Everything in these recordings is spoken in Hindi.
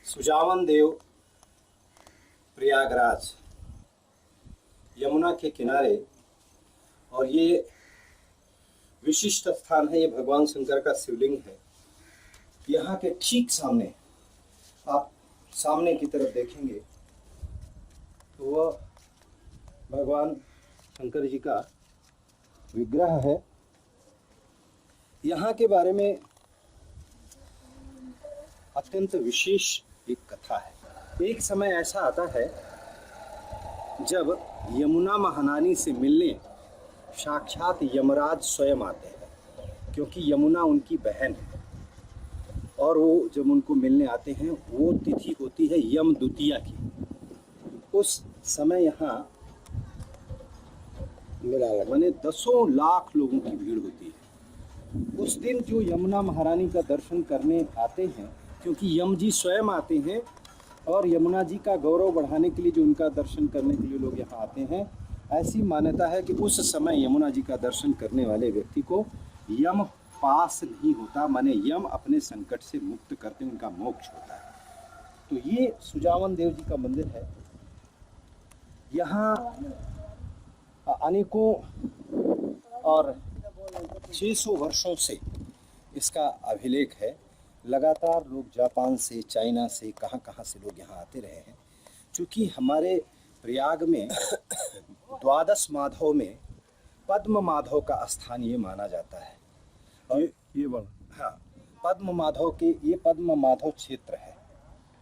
सुजावन देव प्रयागराज यमुना के किनारे, और ये विशिष्ट स्थान है। ये भगवान शंकर का शिवलिंग है। यहाँ के ठीक सामने, आप सामने की तरफ देखेंगे तो वह भगवान शंकर जी का विग्रह है। यहाँ के बारे में अत्यंत विशेष एक कथा है। एक समय ऐसा आता है जब यमुना महारानी से मिलने साक्षात यमराज स्वयं आते हैं, क्योंकि यमुना उनकी बहन है। और वो जब उनको मिलने आते हैं, वो तिथि होती है यम द्वितीया की। उस समय यहाँ माने दसों लाख लोगों की भीड़ होती है। उस दिन जो यमुना महारानी का दर्शन करने आते हैं, क्योंकि यम जी स्वयं आते हैं और यमुना जी का गौरव बढ़ाने के लिए जो उनका दर्शन करने के लिए लोग यहाँ आते हैं, ऐसी मान्यता है कि उस समय यमुना जी का दर्शन करने वाले व्यक्ति को यम पास नहीं होता, माने यम अपने संकट से मुक्त करते उनका मोक्ष होता है। तो ये सुजावन देव जी का मंदिर है। यहाँ अनेकों और 600 वर्षों से इसका अभिलेख है। लगातार लोग जापान से, चाइना से, कहाँ कहाँ से लोग यहाँ आते रहे हैं। क्योंकि हमारे प्रयाग में 12 माधव में पद्म माधव का स्थान ये माना जाता है। और ये हाँ, पद्म माधव के ये पद्म माधव क्षेत्र है।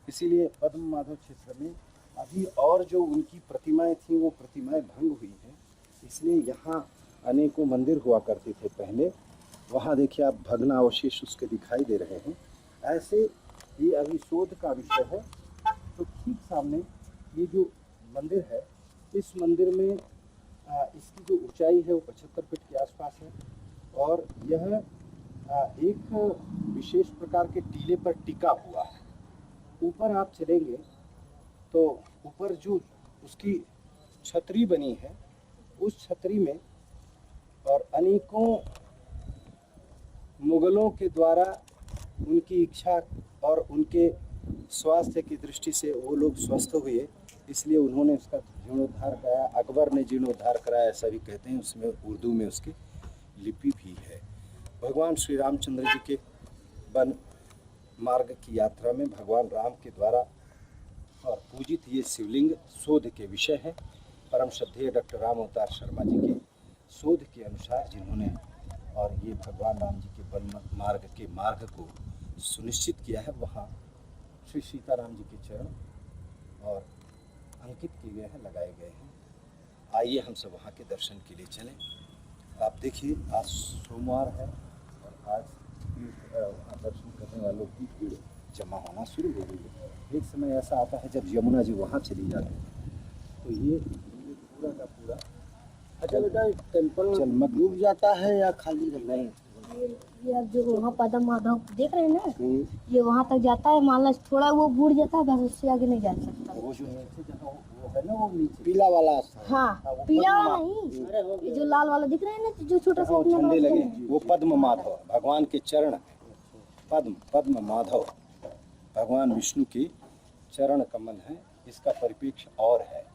इसीलिए पद्म माधव क्षेत्र में अभी और जो उनकी प्रतिमाएं थी, वो प्रतिमाएं भंग हुई हैं। इसलिए यहाँ अनेकों मंदिर हुआ करते थे पहले। वहाँ देखिए आप भग्नावशेष उसके दिखाई दे रहे हैं। ऐसे ये अभी शोध का विषय है। तो ठीक सामने ये जो मंदिर है, इस मंदिर में इसकी जो ऊंचाई है वो 75 फीट के आसपास है। और यह एक विशेष प्रकार के टीले पर टिका हुआ है। ऊपर आप चलेंगे तो ऊपर जो उसकी छतरी बनी है, उस छतरी में और अनेकों मुगलों के द्वारा उनकी इच्छा और उनके स्वास्थ्य की दृष्टि से वो लोग स्वस्थ हुए, इसलिए उन्होंने उसका जीर्णोद्धार कराया। अकबर ने जीर्णोद्धार कराया, ऐसा भी कहते हैं। उसमें उर्दू में उसकी लिपि भी है। भगवान श्री रामचंद्र जी के वन मार्ग की यात्रा में भगवान राम के द्वारा और पूजित ये शिवलिंग शोध के विषय है। परम श्रद्धेय डॉक्टर राम अवतार शर्मा जी के शोध के अनुसार, जिन्होंने और ये भगवान राम जी के वन मार्ग के मार्ग को सुनिश्चित किया है, वहाँ श्री सीताराम जी के चरण और अंकित किए गए हैं, लगाए गए हैं। आइए हम सब वहाँ के दर्शन के लिए चलें। आप देखिए, आज सोमवार है और आज वहाँ दर्शन करने वालों की भीड़ जमा होना शुरू हो गई है। एक समय ऐसा आता है जब यमुना जी वहाँ चली जाती है, तो ये पूरा का पूरा अच्छा बेटा, टेम्पल डूब जाता है या खाली रहता है? ये अब जो वहाँ पद्म माधव देख रहे हैं ना, ये वहाँ तक जाता है। मान लो थोड़ा वो बूढ़ जाता है, बस उससे आगे नहीं जा सकता। वो जो है जहाँ है ना वो नीचे पीला वाला स्थान। हाँ वो पीला वाला पद्म नहीं, ये जो लाल वाला दिख रहा है ना, जो छोटा सा वो अपना झंडे बनाते लगे हैं। वो पद्म माधव भगवान के चरण है। पद्म पद्म माधव भगवान विष्णु के चरण कमल हैं। इसका परिप्रेक्ष्य और है,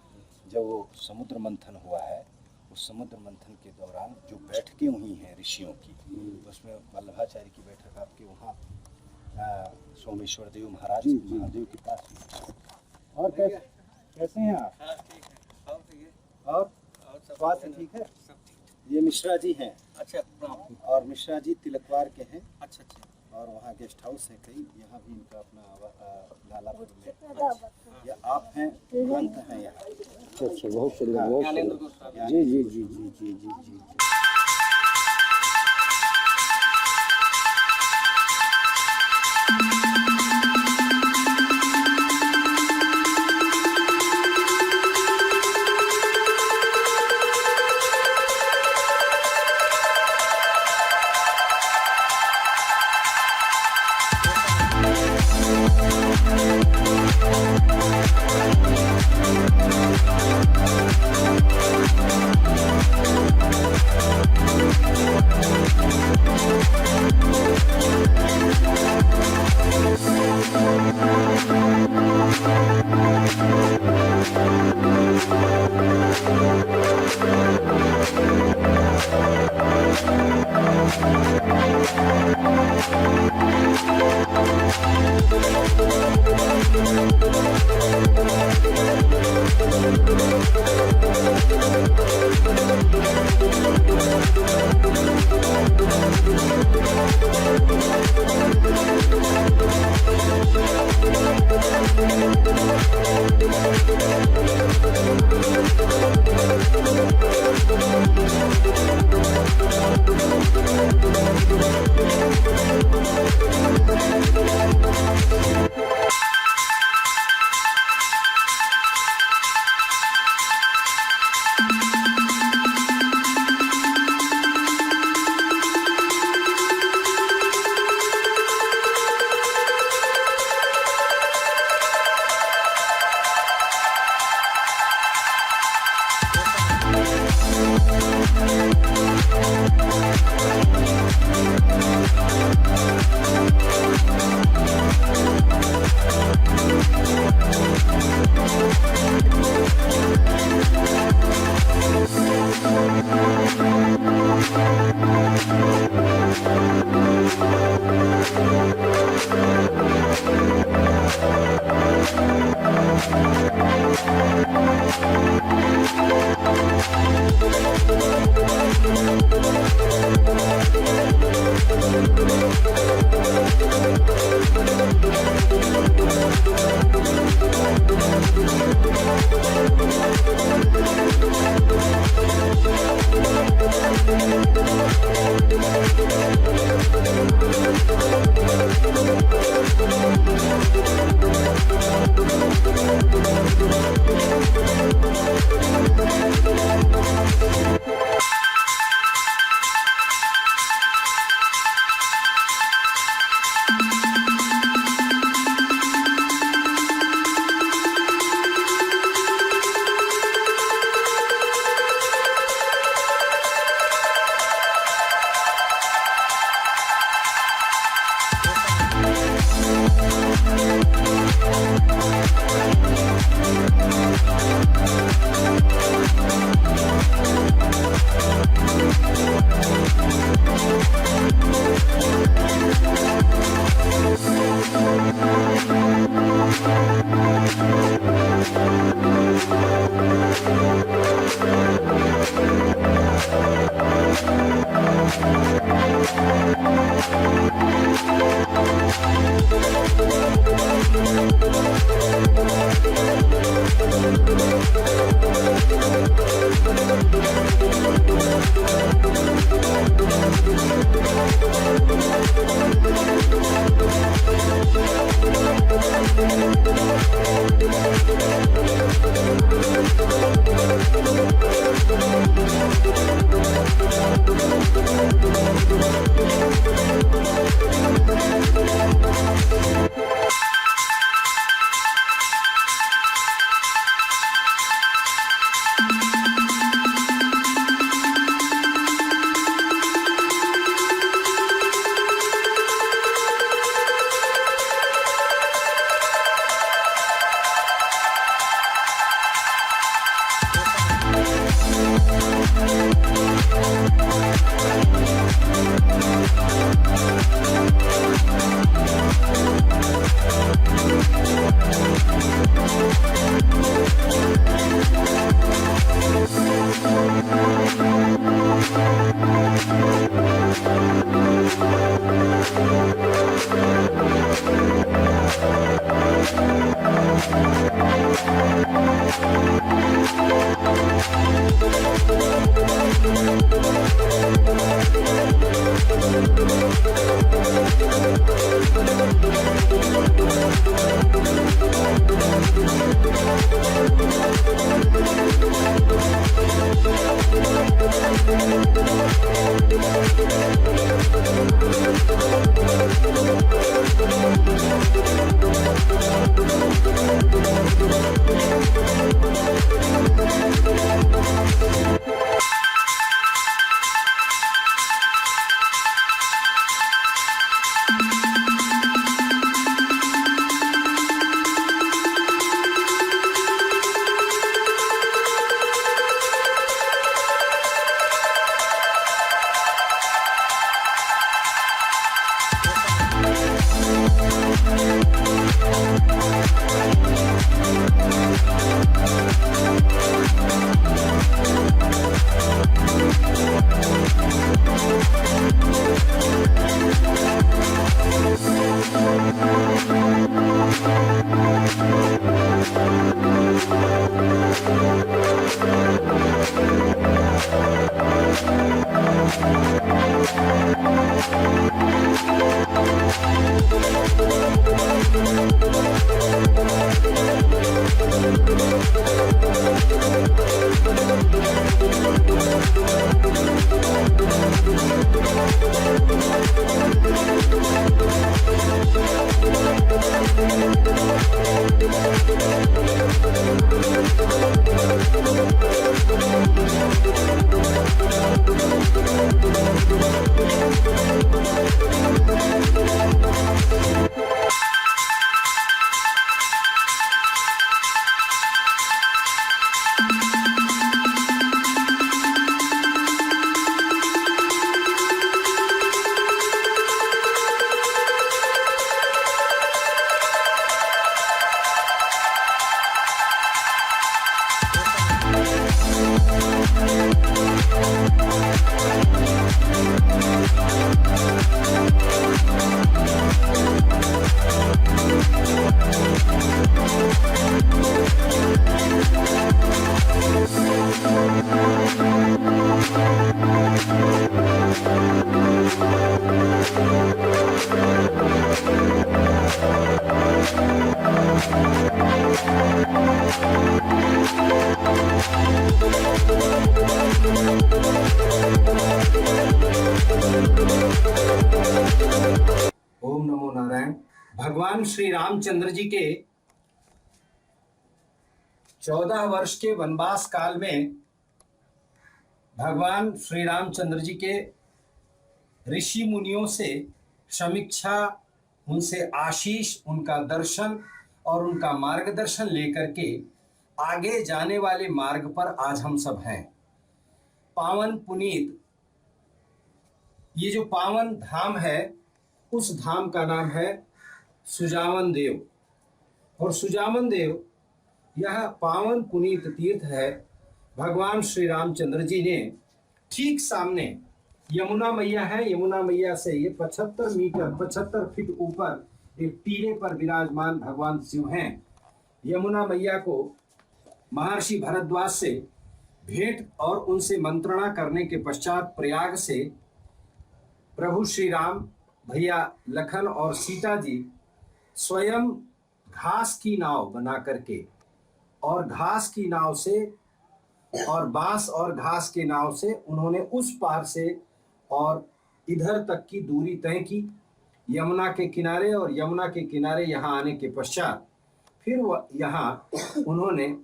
जब वो समुद्र मंथन हुआ है, उस समुद्र मंथन के दौरान जो बैठकें हुई हैं ऋषियों की, उसमें वल्लभाचार्य की बैठक आपके वहाँ सोमेश्वर देव महाराज महादेव के पास हुई। और कैसे हैं आप? और स्वास्थ्य ठीक है? ये मिश्रा जी हैं। अच्छा और मिश्रा जी तिलकवार के हैं। अच्छा अच्छा। और वहाँ गेस्ट हाउस है कई, यहाँ भी इनका अपना लालापुर में। ये आप हैं, अंत हैं यहाँ। अच्छा बहुत सुंदर बहुत सुंदर। जी जी जी जी जी जी जी। ओम नमो नारायण। भगवान श्री रामचंद्र जी के 14 वर्ष के वनवास काल में भगवान श्री रामचंद्र जी के ऋषि मुनियों से समीक्षा, उनसे आशीष, उनका दर्शन और उनका मार्गदर्शन लेकर के आगे जाने वाले मार्ग पर आज हम सब हैं। पावन पुनीत ये जो पावन धाम है, उस धाम का नाम है सुजावन देव। और सुजावन देव यह पावन पुनीत तीर्थ है। भगवान श्री रामचंद्र जी ने ठीक सामने यमुना मैया है, यमुना मैया से ये 75 मीटर 75 फीट ऊपर एक टीले पर विराजमान भगवान शिव हैं। यमुना मैया को महर्षि भरद्वाज से भेंट और उनसे मंत्रणा करने के पश्चात प्रयाग से प्रभु श्री राम, भैया लखन और सीता जी स्वयं घास की नाव बना करके और घास की नाव से और बांस और घास के नाव से उन्होंने उस पार से और इधर तक की दूरी तय की यमुना के किनारे। और यमुना के किनारे यहाँ आने के पश्चात फिर वह यहाँ उन्होंने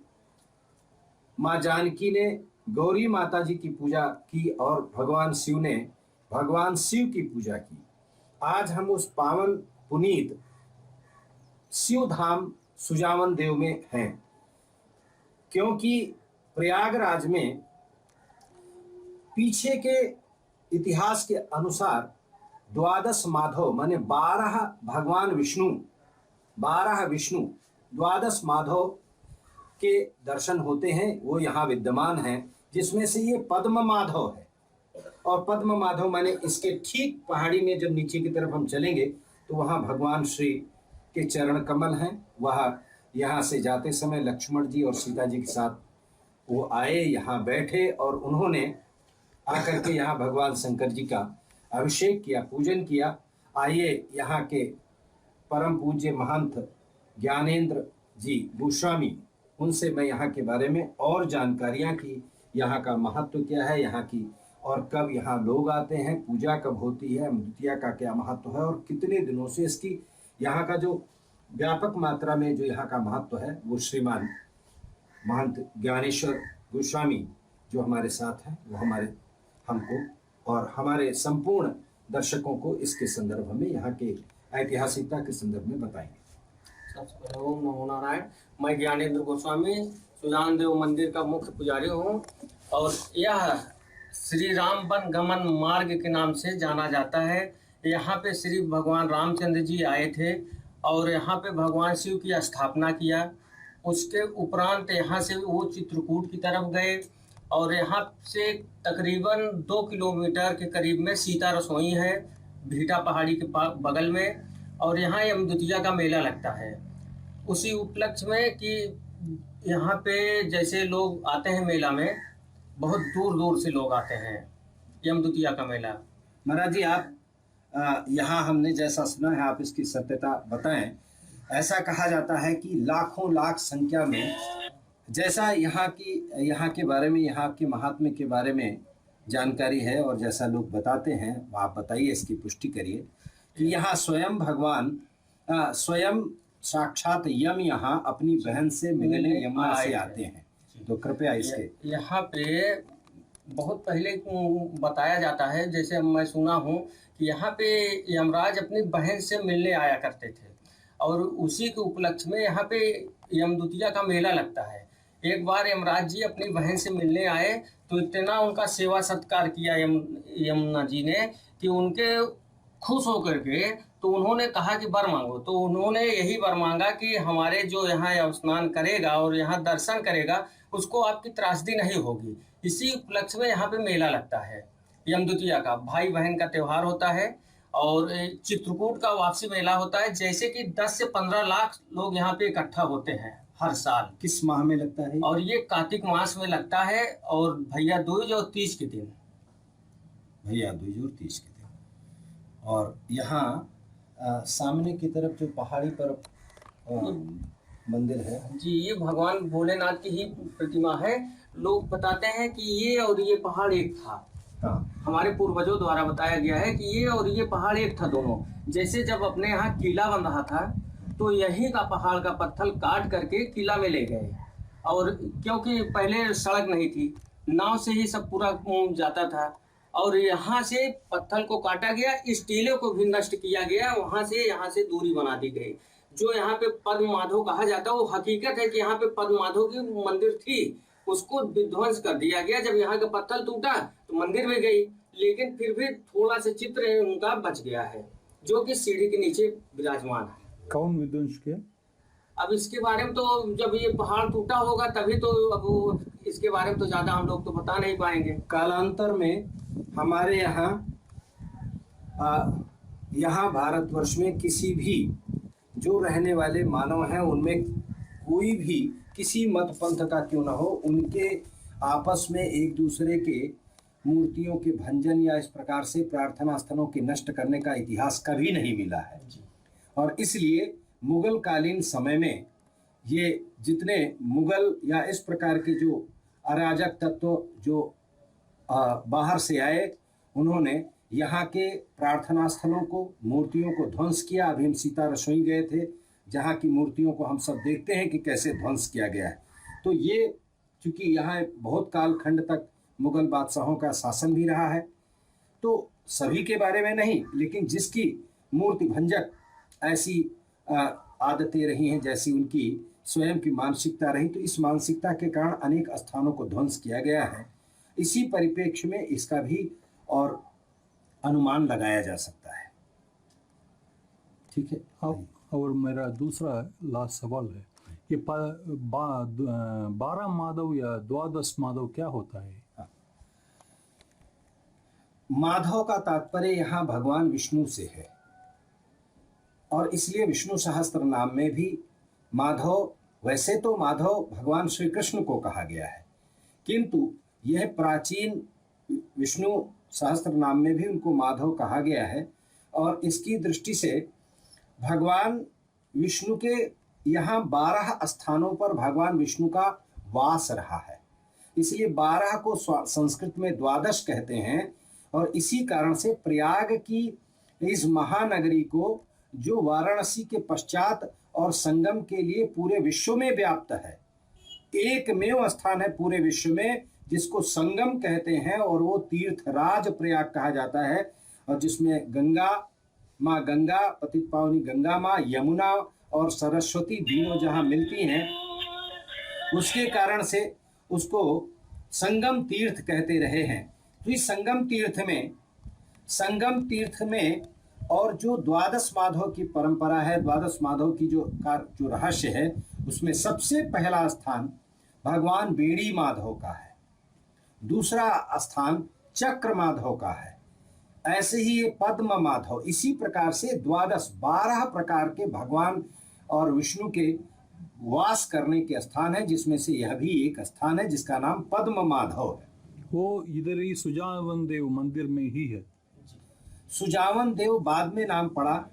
माँ जानकी ने गौरी माता जी की पूजा की और भगवान शिव ने भगवान शिव की पूजा की। आज हम उस पावन पुनीत शिव धाम सुजावन देव में हैं, क्योंकि प्रयागराज में पीछे के इतिहास के अनुसार द्वादश माधव माने 12 भगवान विष्णु, 12 विष्णु, द्वादश माधव के दर्शन होते हैं, वो यहाँ विद्यमान हैं, जिसमें से ये पद्म माधव है। और पद्म माधव माने इसके ठीक पहाड़ी में जब नीचे की तरफ हम चलेंगे तो वहाँ भगवान श्री के चरण कमल हैं। वह यहाँ से जाते समय लक्ष्मण जी और सीता जी के साथ वो आए, यहाँ बैठे और उन्होंने आकर के यहाँ भगवान शंकर जी का अभिषेक किया, पूजन किया। आइए यहाँ के परम पूज्य महंत ज्ञानेंद्र जी गोस्वामी, उनसे मैं यहाँ के बारे में और जानकारियाँ की, यहाँ का महत्व क्या है यहाँ की, और कब यहाँ लोग आते हैं, पूजा कब होती है, अमृतिया का क्या महत्व है और कितने दिनों से इसकी यहाँ का जो व्यापक मात्रा में जो यहाँ का महत्व है, वो श्रीमान महंत ज्ञानेश्वर गोस्वामी जो हमारे साथ हैं, वो हमको और हमारे संपूर्ण दर्शकों को इसके संदर्भ में, यहाँ के ऐतिहासिकता के संदर्भ में बताएंगे। सबसे पहले ओम नमो नारायण। मैं ज्ञानेंद्र गोस्वामी सुजान देव मंदिर का मुख्य पुजारी हूँ और यह श्री राम वन गमन मार्ग के नाम से जाना जाता है। यहाँ पे श्री भगवान रामचंद्र जी आए थे और यहाँ पे भगवान शिव की स्थापना किया। उसके उपरांत यहाँ से वो चित्रकूट की तरफ गए और यहाँ से तकरीबन 2 किलोमीटर के करीब में सीता रसोई है, भीटा पहाड़ी के बगल में, और यहाँ यमदूतिया का मेला लगता है। उसी उपलक्ष्य में कि यहाँ पे जैसे लोग आते हैं मेला में, बहुत दूर दूर से लोग आते हैं यमदूतिया का मेला। महाराज जी, आप यहाँ हमने जैसा सुना है, आप इसकी सत्यता बताएं। ऐसा कहा जाता है कि लाखों लाख संख्या में, जैसा यहाँ के बारे में, यहाँ के महात्म्य के बारे में जानकारी है और जैसा लोग बताते हैं, आप बताइए, इसकी पुष्टि करिए कि यहाँ स्वयं भगवान स्वयं साक्षात यम यहाँ अपनी बहन से मिलने यमुना से आते हैं। तो कृपया इसके यहाँ पे बहुत पहले बताया जाता है, जैसे मैं सुना हूँ कि यहाँ पे यमराज अपनी बहन से मिलने आया करते थे और उसी के उपलक्ष्य में यहाँ पे यमदूतिया का मेला लगता है। एक बार यमराज जी अपनी बहन से मिलने आए तो इतना उनका सेवा सत्कार किया यमुना जी ने कि उनके खुश होकर के तो उन्होंने कहा कि वर मांगो। तो उन्होंने यही वर मांगा कि हमारे जो यहाँ स्नान करेगा और यहाँ दर्शन करेगा उसको आपकी त्रासदी नहीं होगी। इसी उपलक्ष्य में यहाँ पे मेला लगता है यमदूतिया का, भाई बहन का त्यौहार होता है और चित्रकूट का वापसी मेला होता है। जैसे कि 10 से 15 लाख लोग यहाँ पे इकट्ठा होते हैं हर साल। किस माह में लगता है? और ये कार्तिक मास में लगता है और भैया दूज और 30 के दिन। भैया दूज और 30 के दिन। और यहाँ सामने की तरफ जो पहाड़ी पर मंदिर है जी, ये भगवान भोलेनाथ की ही प्रतिमा है। लोग बताते हैं कि ये और ये पहाड़ एक था। हाँ। हमारे पूर्वजों द्वारा बताया गया है कि ये और ये पहाड़ एक था दोनों। जैसे जब अपने यहाँ किला बन रहा था तो यही का पहाड़ का पत्थर काट करके किला में ले गए, और क्योंकि पहले सड़क नहीं थी, नाव से ही सब पूरा जाता था, और यहाँ से पत्थर को काटा गया, इस टीले को भी नष्ट किया गया, वहाँ से दूरी बना दी गई। जो यहाँ पे पद्म माधव कहा जाता है वो हकीकत है कि यहाँ पे पद्म माधव की मंदिर थी, उसको विध्वंस कर दिया गया। जब यहाँ का पत्थर टूटा तो मंदिर में गई, लेकिन फिर भी थोड़ा सा चित्र उनका बच गया है जो कि सीढ़ी के नीचे विराजमान है। कौन विध्वंस किया? अब इसके बारे में तो जब ये पहाड़ टूटा होगा तभी तो, अब इसके बारे में तो ज्यादा हम लोग तो बता नहीं पाएंगे। कालांतर में हमारे यहाँ भारतवर्ष में किसी भी जो रहने वाले मानव हैं उनमें कोई भी किसी मत पंथ का क्यों ना हो, उनके आपस में एक दूसरे के मूर्तियों के भंजन या इस प्रकार से प्रार्थना स्थलों के नष्ट करने का इतिहास कभी नहीं मिला है। और इसलिए मुगल कालीन समय में ये जितने मुगल या इस प्रकार के जो अराजक तत्व जो बाहर से आए, उन्होंने यहाँ के प्रार्थना स्थलों को, मूर्तियों को ध्वंस किया। अभी हम सीता रसोई गए थे जहाँ की मूर्तियों को हम सब देखते हैं कि कैसे ध्वंस किया गया है। तो ये चूँकि यहाँ बहुत कालखंड तक मुगल बादशाहों का शासन भी रहा है, तो सभी के बारे में नहीं, लेकिन जिसकी मूर्ति भंजक ऐसी आदतें रही हैं, जैसी उनकी स्वयं की मानसिकता रही, तो इस मानसिकता के कारण अनेक स्थानों को ध्वंस किया गया है। इसी परिप्रेक्ष्य में इसका भी और अनुमान लगाया जा सकता है। ठीक है। अब और मेरा दूसरा लास्ट सवाल है, ये 12 माधव या 12 माधव क्या होता है? माधव का तात्पर्य यहाँ भगवान विष्णु से है और इसलिए विष्णु सहस्त्र नाम में भी माधव, वैसे तो माधव भगवान श्री कृष्ण को कहा गया है, किंतु यह प्राचीन विष्णु सहस्त्र नाम में भी उनको माधव कहा गया है और इसकी दृष्टि से भगवान विष्णु के यहाँ 12 स्थानों पर भगवान विष्णु का वास रहा है, इसलिए 12 को संस्कृत में 12 कहते हैं। और इसी कारण से प्रयाग की इस महानगरी को, जो वाराणसी के पश्चात और संगम के लिए पूरे विश्व में व्याप्त है, एकमेव स्थान है पूरे विश्व में जिसको संगम कहते हैं और वो तीर्थराज प्रयाग कहा जाता है, और जिसमें गंगा माँ, गंगा पतित पावनी गंगा माँ, यमुना और सरस्वती तीनों जहाँ मिलती हैं, उसके कारण से उसको संगम तीर्थ कहते रहे हैं। तो इस संगम तीर्थ में और जो 12 माधव की परंपरा है, 12 माधव की जो रहस्य है, उसमें सबसे पहला स्थान भगवान बेड़ी माधव का है, दूसरा स्थान चक्र माधव का है, ऐसे ही ये पद्म माधव, इसी प्रकार से 12 प्रकार के भगवान और विष्णु के वास करने के स्थान है, जिसमें से यह भी एक स्थान है जिसका नाम पद्म माधव है। वो इधर ही सुजावन देव मंदिर में ही है। सुजावन देव बाद में नाम पड़ा।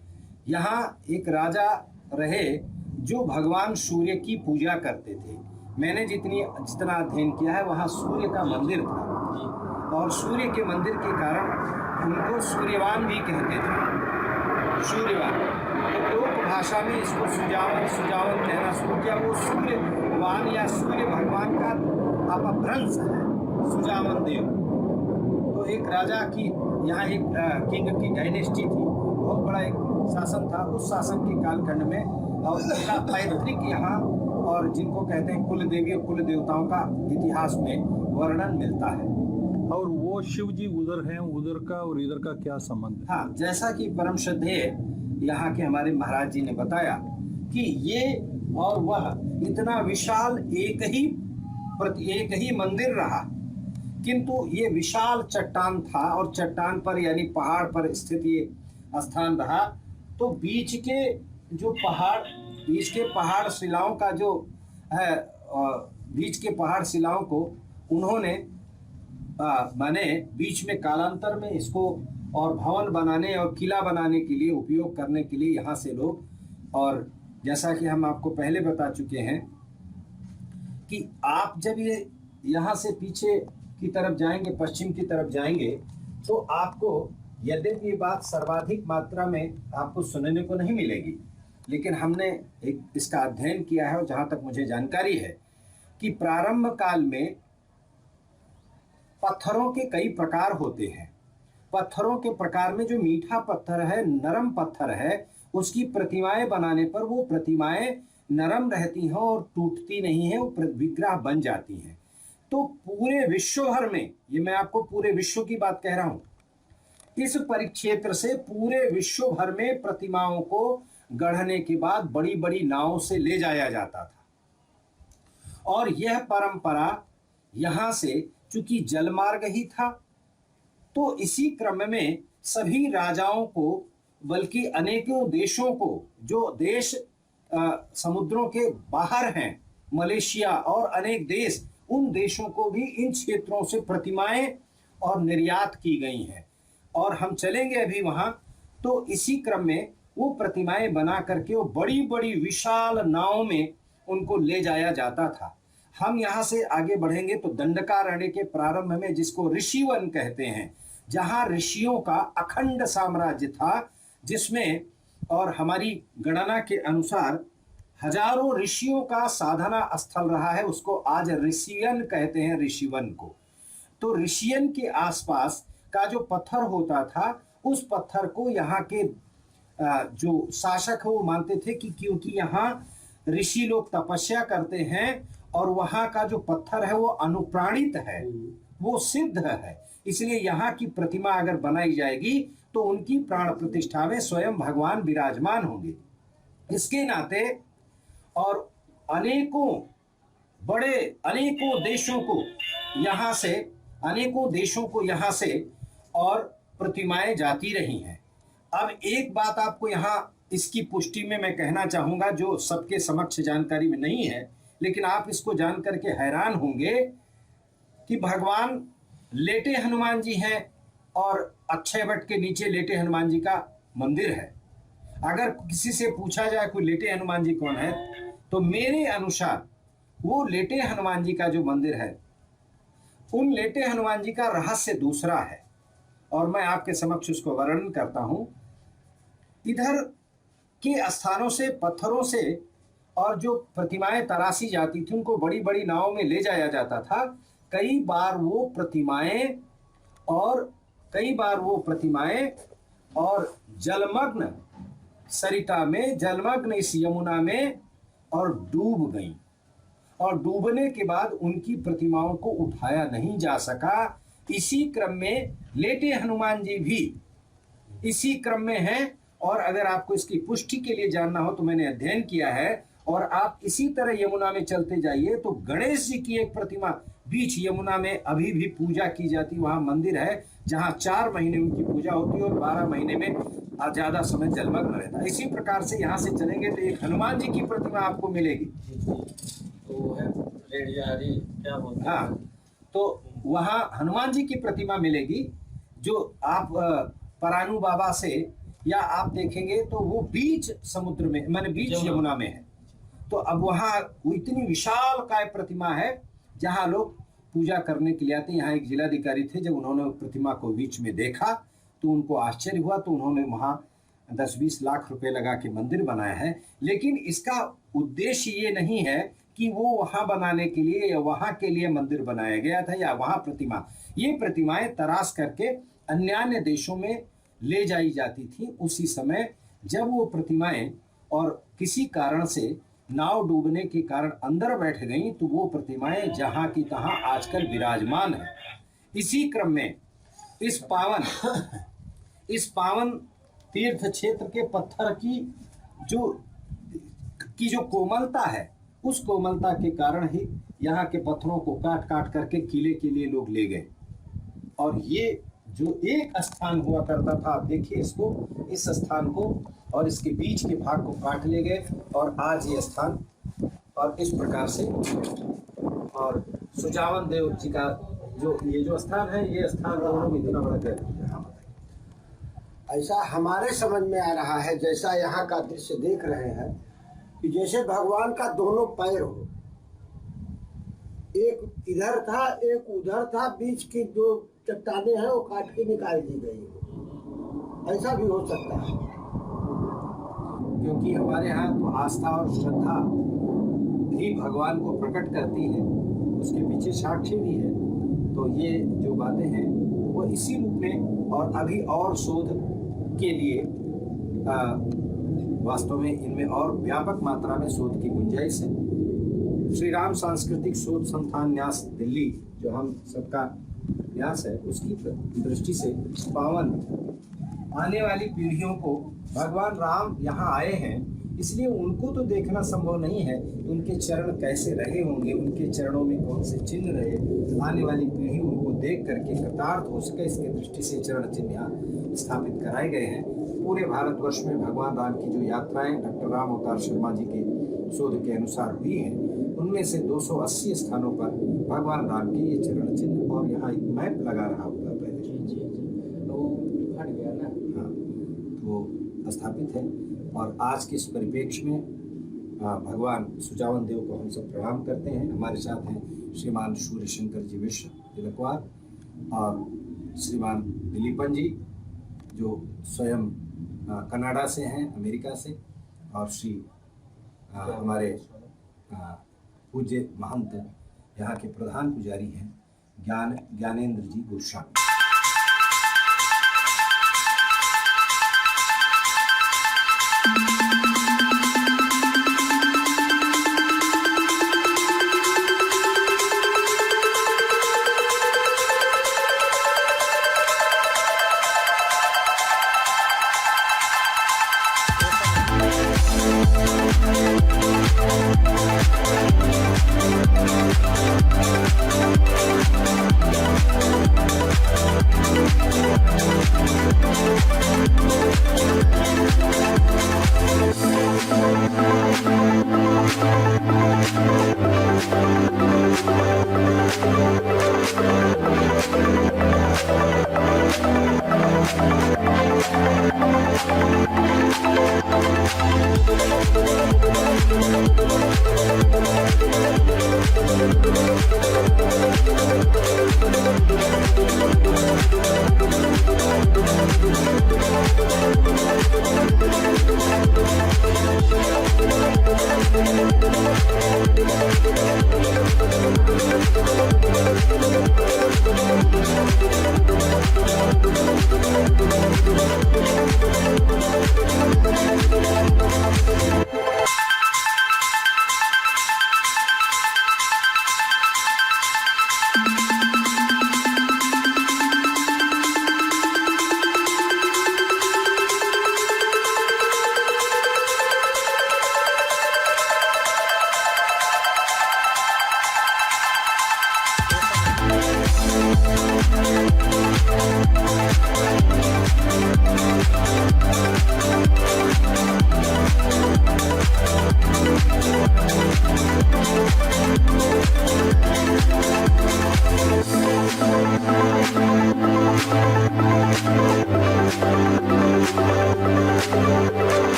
यहाँ एक राजा रहे जो भगवान सूर्य की पूजा करते थे। मैंने जितना अध्ययन किया है, वहाँ सूर्य का मंदिर था और सूर्य के मंदिर के कारण उनको सूर्यवान भी कहते थे, सूर्यवान। तो लोक भाषा में इसको सुजावन कहना शुरू किया। वो सूर्यवान या सूर्य भगवान का अपभ्रंश है सुजावन देव। तो एक राजा की यहाँ एक किंग की डायनेस्टी थी, बहुत बड़ा एक शासन था। उस शासन के कालखंड में और उनका पैतृक यहाँ और जिनको कहते हैं कुल देवी और कुल देवताओं का इतिहास में वर्णन मिलता है। और वो शिव जी उधर हैं, उधर का और इधर का क्या संबंध है? हाँ, जैसा कि परम श्रद्धेय यहाँ के हमारे महाराज जी ने बताया कि ये और वह इतना विशाल एक ही मंदिर रहा, किंतु ये विशाल चट्टान था और चट्टान पर यानी पहाड़ पर स्थित ये स्थान रहा। तो बीच के पहाड़ शिलाओं का जो है, बीच के पहाड़ शिलाओं को उन्होंने माने बीच में कालांतर में इसको और भवन बनाने और किला बनाने के लिए उपयोग करने के लिए यहाँ से लोग, और जैसा कि हम आपको पहले बता चुके हैं कि आप जब ये यहाँ से पीछे की तरफ जाएंगे, पश्चिम की तरफ जाएंगे, तो आपको यद्यपि ये बात सर्वाधिक मात्रा में आपको सुनने को नहीं मिलेगी, लेकिन हमने एक इसका अध्ययन किया है और जहाँ तक मुझे जानकारी है कि प्रारंभ काल में पत्थरों के कई प्रकार होते हैं। पत्थरों के प्रकार में जो मीठा पत्थर है, नरम पत्थर है, उसकी प्रतिमाएं बनाने पर वो प्रतिमाएं नरम रहती हैं और टूटती नहीं है, वो विग्रह बन जाती हैं। तो पूरे विश्व भर में, ये मैं आपको पूरे विश्व की बात कह रहा हूं, इस परिक्षेत्र से पूरे विश्व भर में प्रतिमाओं को गढ़ने के बाद बड़ी बड़ी नावों से ले जाया जाता था। और यह परंपरा यहां से चूंकि जलमार्ग ही था, तो इसी क्रम में सभी राजाओं को, बल्कि अनेकों देशों को, जो देश समुद्रों के बाहर हैं, मलेशिया और अनेक देश, उन देशों को भी इन क्षेत्रों से प्रतिमाएं और निर्यात की गई हैं। और हम चलेंगे अभी वहां, तो इसी क्रम में वो प्रतिमाएं बना करके वो बड़ी बड़ी विशाल नावों में उनको ले जाया जाता था। हम यहाँ से आगे बढ़ेंगे तो दंडकारण्य के प्रारंभ में, जिसको ऋषिवन कहते हैं, जहाँ ऋषियों का अखंड साम्राज्य था, जिसमें और हमारी गणना के अनुसार हजारों ऋषियों का साधना स्थल रहा है, उसको आज ऋषिवन कहते हैं, ऋषिवन को। तो ऋषिवन के आसपास का जो पत्थर होता था, उस पत्थर को यहाँ के जो शासक है वो मानते थे कि क्योंकि यहाँ ऋषि लोग तपस्या करते हैं और वहाँ का जो पत्थर है वो अनुप्राणित है, वो सिद्ध है। इसलिए यहाँ की प्रतिमा अगर बनाई जाएगी तो उनकी प्राण प्रतिष्ठा में स्वयं भगवान विराजमान होंगे। इसके नाते और अनेकों देशों को यहाँ से और प्रतिमाएं जाती रही हैं। अब एक बात आपको यहाँ इसकी पुष्टि में मैं कहना चाहूँगा जो सबके समक्ष जानकारी में नहीं है, लेकिन आप इसको जान करके हैरान होंगे कि भगवान लेटे हनुमान जी हैं और अक्षय वट के नीचे लेटे हनुमान जी का मंदिर है। अगर किसी से पूछा जाए कोई लेटे हनुमान जी कौन है, तो मेरे अनुसार वो लेटे हनुमान जी का जो मंदिर है, उन लेटे हनुमान जी का रहस्य दूसरा है और मैं आपके समक्ष उसको वर्णन करता हूं। इधर के स्थानों से पत्थरों से और जो प्रतिमाएं तराशी जाती थी उनको बड़ी बड़ी नावों में ले जाया जाता था। कई बार वो प्रतिमाएं और जलमग्न सरिता में, जलमग्न इस यमुना में और डूब गईं और डूबने के बाद उनकी प्रतिमाओं को उठाया नहीं जा सका। इसी क्रम में लेटे हनुमान जी भी इसी क्रम में हैं। और अगर आपको इसकी पुष्टि के लिए जानना हो तो मैंने अध्ययन किया है और आप इसी तरह यमुना में चलते जाइए तो गणेश जी की एक प्रतिमा बीच यमुना में अभी भी पूजा की जाती, वहां मंदिर है जहां 4 महीने उनकी पूजा होती है और 12 महीने में ज्यादा समय जलमग्न रहता है। इसी प्रकार से यहाँ से चलेंगे तो एक हनुमान जी की प्रतिमा आपको मिलेगी। तो है रेडियारी क्या बोलते हैं? हाँ, तो वहाँ हनुमान जी की प्रतिमा मिलेगी जो आप परानू बाबा से या आप देखेंगे तो वो बीच समुद्र में, माने बीच यमुना में है। तो अब वहाँ वो इतनी विशाल काय प्रतिमा है जहाँ लोग पूजा करने के लिए आते हैं। यहाँ एक जिलाधिकारी थे, जब उन्होंने प्रतिमा को बीच में देखा तो उनको आश्चर्य हुआ, तो उन्होंने वहाँ 10-20 लाख रुपए लगा के मंदिर बनाया है। लेकिन इसका उद्देश्य ये नहीं है कि वो वहाँ बनाने के लिए या वहाँ के लिए मंदिर बनाया गया था या वहाँ प्रतिमा, ये प्रतिमाएं तराश करके अन्य देशों में ले जाई जाती थी। उसी समय जब वो प्रतिमाएं और किसी कारण से नाव डूबने के कारण अंदर बैठ गईं तो वो प्रतिमाएं जहाँ की तहाँ आजकल विराजमान है। इसी क्रम में इस पावन तीर्थ क्षेत्र के पत्थर की जो कोमलता है, उस कोमलता के कारण ही यहाँ के पत्थरों को काट काट करके किले के लिए लोग ले गए। और ये जो एक स्थान हुआ करता था, आप देखिए इसको, इस स्थान को और इसके बीच के भाग को काट ले गए और आज ये स्थान और इस प्रकार से, और सुजावन देव जी का जो स्थान है, ये स्थान दोनों में इतना बड़ा गैप है। ऐसा हमारे समझ में आ रहा है, जैसा यहाँ का दृश्य देख रहे हैं कि जैसे भगवान का दोनों पैर हो, एक इधर था एक उधर था, बीच की जो चट्टाने हैं वो काट के निकाल दी गई। ऐसा भी हो सकता है, क्योंकि हमारे यहाँ तो आस्था और श्रद्धा ही भगवान को प्रकट करती है, उसके पीछे साक्षी भी है। तो ये जो बातें हैं वो इसी रूप में, और अभी और शोध के लिए वास्तव में इनमें और व्यापक मात्रा में शोध की गुंजाइश है। श्री राम सांस्कृतिक शोध संस्थान न्यास दिल्ली, जो हम सबका न्यास है, उसकी दृष्टि से पावन आने वाली पीढ़ियों को भगवान राम यहाँ आए हैं, इसलिए उनको तो देखना संभव नहीं है, उनके चरण कैसे रहे होंगे, उनके चरणों में कौन से चिन्ह रहे, आने वाली पीढ़ी उनको देख करके कृतार्थ हो सके, इसके दृष्टि से चरण चिन्ह यहाँ स्थापित कराए गए हैं। पूरे भारतवर्ष में भगवान राम की जो यात्राएं डॉक्टर राम अवतार शर्मा जी के शोध के अनुसार हुई हैं, उनमें से 280 स्थानों पर भगवान राम के ये चरण चिन्ह, और यहाँ एक मैप लगा रहा होगा पहले, तो हट गया ना, हाँ, वो स्थापित है। और आज के इस परिप्रेक्ष्य में भगवान सुजावन देव को हम सब प्रणाम करते हैं। हमारे साथ हैं श्रीमान सूर्य शंकर जी मिश्र तिलकवार और श्रीमान दिलीपन जी जो स्वयं कनाडा से हैं, अमेरिका से, और श्री हमारे पूज्य महंत यहाँ के प्रधान पुजारी हैं ज्ञानेंद्र जी गोस्वामी।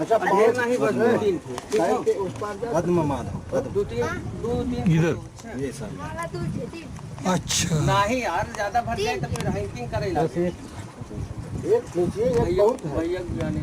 अच्छा ढेर नहीं, बस 2-3 थे। साइड के उस पार जा। पद्म माधव पद्म 2-3 इधर ये सब अच्छा नहीं यार, ज्यादा भर जाए तो फिर रैंकिंग करेगा एक खींचिए एक भैया बहुत है। भैया को जाने